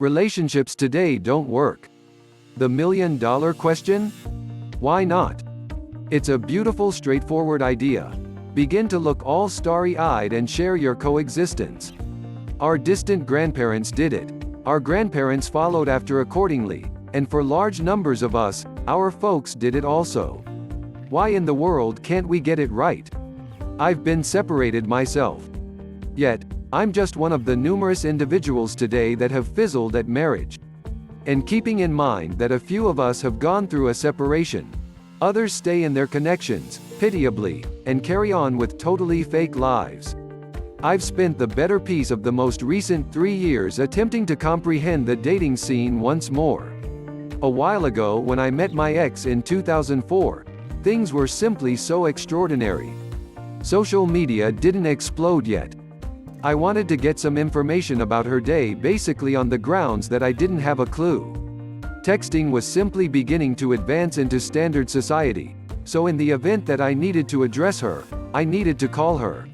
Relationships today don't work. The million-dollar question? Why not? It's a beautiful, straightforward idea. Begin to look all starry-eyed and share your coexistence. Our distant grandparents did it. Our grandparents followed after accordingly, and for large numbers of us, our folks did it also. Why in the world can't we get it right? I've been separated myself. Yet, I'm just one of the numerous individuals today that have fizzled at marriage. And keeping in mind that a few of us have gone through a separation, others stay in their connections, pitiably, and carry on with totally fake lives. I've spent the better piece of the most recent 3 years attempting to comprehend the dating scene once more. A while ago, when I met my ex in 2004, things were simply so extraordinary. Social media didn't explode yet. I wanted to get some information about her day basically on the grounds that I didn't have a clue. Texting was simply beginning to advance into standard society, so in the event that I needed to address her, I needed to call her.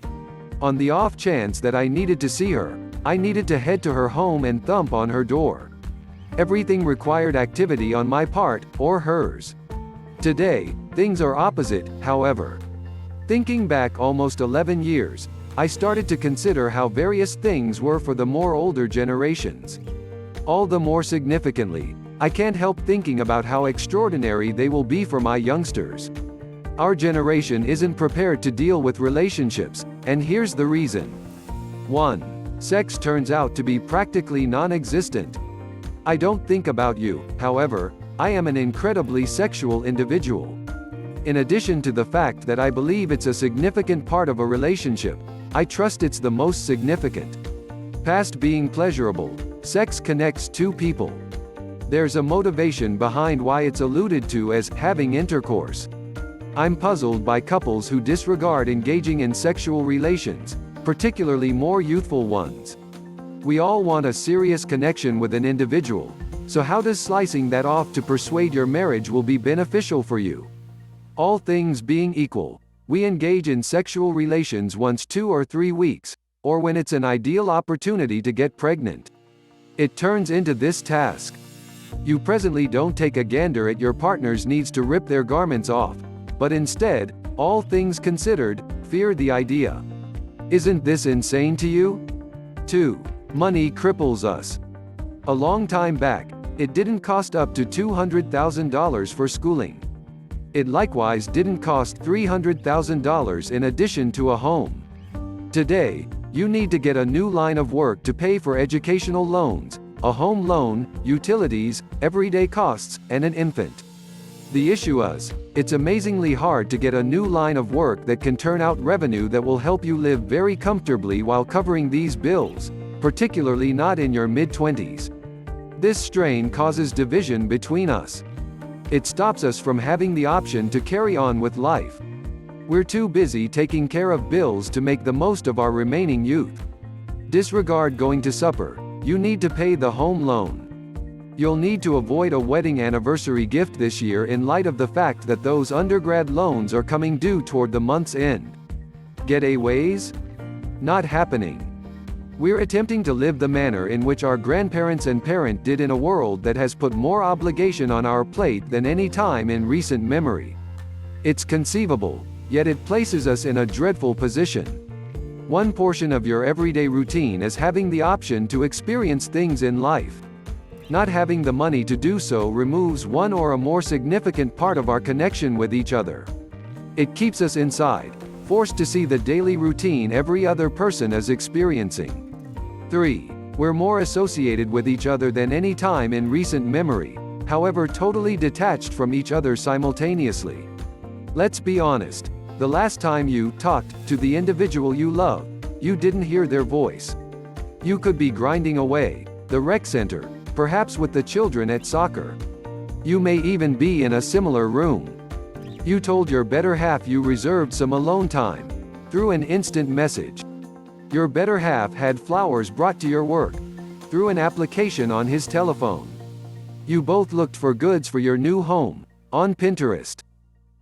On the off chance that I needed to see her, I needed to head to her home and thump on her door. Everything required activity on my part, or hers. Today, things are opposite, however. Thinking back almost 11 years, I started to consider how various things were for the more older generations. All the more significantly, I can't help thinking about how extraordinary they will be for my youngsters. Our generation isn't prepared to deal with relationships, and here's the reason. 1. Sex turns out to be practically non-existent. I don't think about you, however, I am an incredibly sexual individual. In addition to the fact that I believe it's a significant part of a relationship, I trust it's the most significant. Past being pleasurable, sex connects two people. There's a motivation behind why it's alluded to as having intercourse. I'm puzzled by couples who disregard engaging in sexual relations, particularly more youthful ones. We all want a serious connection with an individual, so how does slicing that off to persuade your marriage will be beneficial for you? All things being equal, we engage in sexual relations once 2 or 3 weeks, or when it's an ideal opportunity to get pregnant. It turns into this task. You presently don't take a gander at your partner's needs to rip their garments off, but instead, all things considered, fear the idea. Isn't this insane to you? 2. Money cripples us. A long time back, it didn't cost up to $200,000 for schooling. It likewise didn't cost $300,000 in addition to a home. Today, you need to get a new line of work to pay for educational loans, a home loan, utilities, everyday costs, and an infant. The issue is, it's amazingly hard to get a new line of work that can turn out revenue that will help you live very comfortably while covering these bills, particularly not in your mid-20s. This strain causes division between us. It stops us from having the option to carry on with life. We're too busy taking care of bills to make the most of our remaining youth. Disregard going to supper, you need to pay the home loan. You'll need to avoid a wedding anniversary gift this year in light of the fact that those undergrad loans are coming due toward the month's end. Getaways? Not happening. We're attempting to live the manner in which our grandparents and parents did in a world that has put more obligation on our plate than any time in recent memory. It's conceivable, yet it places us in a dreadful position. One portion of your everyday routine is having the option to experience things in life. Not having the money to do so removes one or a more significant part of our connection with each other. It keeps us inside, forced to see the daily routine every other person is experiencing. 3. We're more associated with each other than any time in recent memory, however totally detached from each other simultaneously. Let's be honest, the last time you talked to the individual you love, you didn't hear their voice. You could be grinding away, the rec center, perhaps with the children at soccer. You may even be in a similar room. You told your better half you reserved some alone time, through an instant message. Your better half had flowers brought to your work, through an application on his telephone. You both looked for goods for your new home, on Pinterest.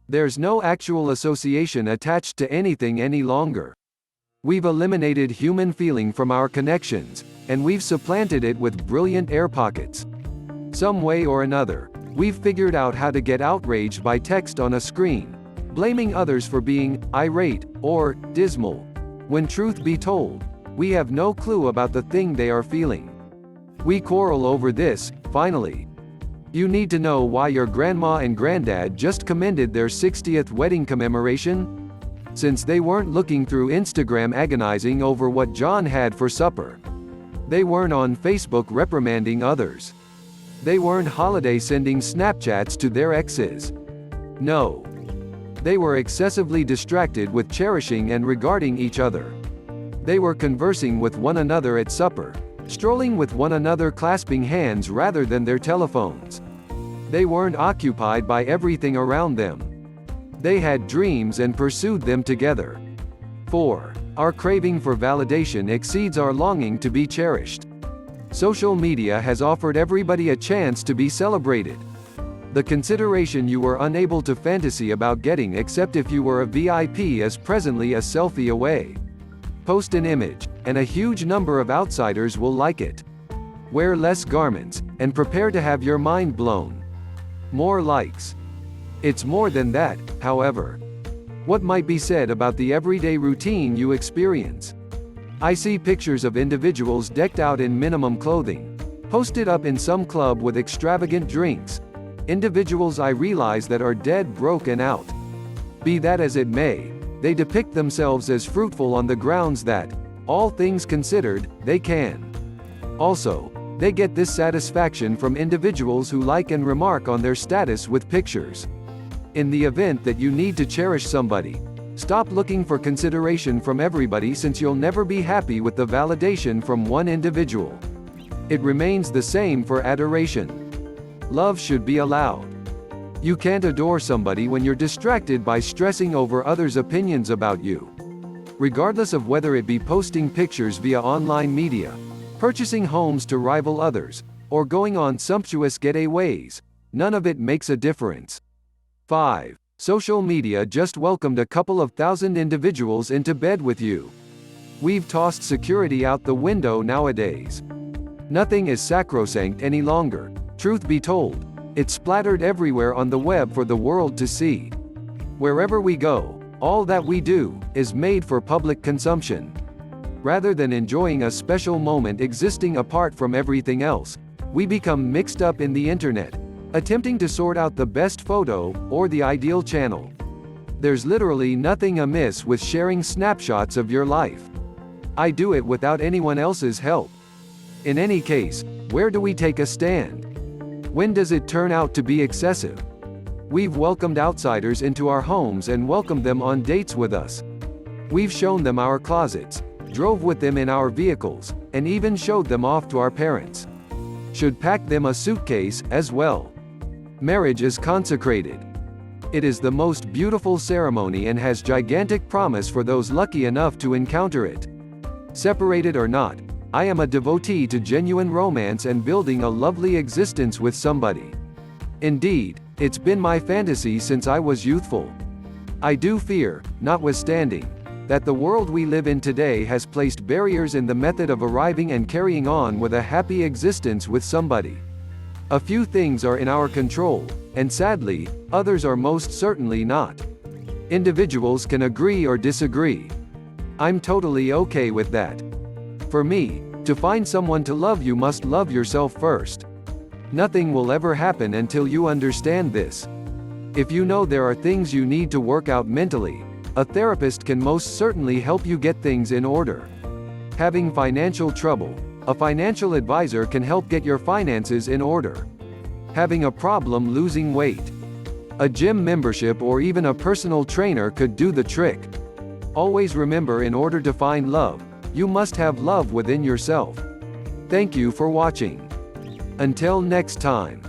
There's no actual association attached to anything any longer. We've eliminated human feeling from our connections, and we've supplanted it with brilliant air pockets. Some way or another, we've figured out how to get outraged by text on a screen, blaming others for being irate or dismal, when truth be told, we have no clue about the thing they are feeling. We quarrel over this, finally. You need to know why your grandma and granddad just commended their 60th wedding commemoration? Since they weren't looking through Instagram agonizing over what John had for supper. They weren't on Facebook reprimanding others. They weren't holiday sending Snapchats to their exes. No. They were excessively distracted with cherishing and regarding each other. They were conversing with one another at supper, strolling with one another clasping hands rather than their telephones. They weren't occupied by everything around them. They had dreams and pursued them together. 4. Our craving for validation exceeds our longing to be cherished. Social media has offered everybody a chance to be celebrated. The consideration you were unable to fantasy about getting except if you were a VIP is presently a selfie away. Post an image, and a huge number of outsiders will like it. Wear less garments, and prepare to have your mind blown. More likes. It's more than that, however. What might be said about the everyday routine you experience? I see pictures of individuals decked out in minimum clothing, posted up in some club with extravagant drinks. Individuals I realize that are dead broke and out. Be that as it may, they depict themselves as fruitful on the grounds that, all things considered, they can. Also, they get this satisfaction from individuals who like and remark on their status with pictures. In the event that you need to cherish somebody, stop looking for consideration from everybody since you'll never be happy with the validation from one individual. It remains the same for adoration. Love should be allowed. You can't adore somebody when you're distracted by stressing over others' opinions about you. Regardless of whether it be posting pictures via online media, purchasing homes to rival others, or going on sumptuous getaways, none of it makes a difference. 5. Social media just welcomed a couple of thousand individuals into bed with you. We've tossed security out the window nowadays. Nothing is sacrosanct any longer. Truth be told, it's splattered everywhere on the web for the world to see. Wherever we go, all that we do is made for public consumption. Rather than enjoying a special moment existing apart from everything else, we become mixed up in the internet, attempting to sort out the best photo, or the ideal channel. There's literally nothing amiss with sharing snapshots of your life. I do it without anyone else's help. In any case, where do we take a stand? When does it turn out to be excessive? We've welcomed outsiders into our homes and welcomed them on dates with us. We've shown them our closets, drove with them in our vehicles, and even showed them off to our parents. Should pack them a suitcase, as well. Marriage is consecrated. It is the most beautiful ceremony and has gigantic promise for those lucky enough to encounter it. Separated or not, I am a devotee to genuine romance and building a lovely existence with somebody. Indeed, it's been my fantasy since I was youthful. I do fear, notwithstanding, that the world we live in today has placed barriers in the method of arriving and carrying on with a happy existence with somebody. A few things are in our control, and sadly, others are most certainly not. Individuals can agree or disagree. I'm totally okay with that. For me, to find someone to love you must love yourself first. Nothing will ever happen until you understand this. If you know there are things you need to work out mentally, a therapist can most certainly help you get things in order. Having financial trouble, a financial advisor can help get your finances in order. Having a problem losing weight, a gym membership or even a personal trainer could do the trick. Always remember, in order to find love, you must have love within yourself. Thank you for watching. Until next time.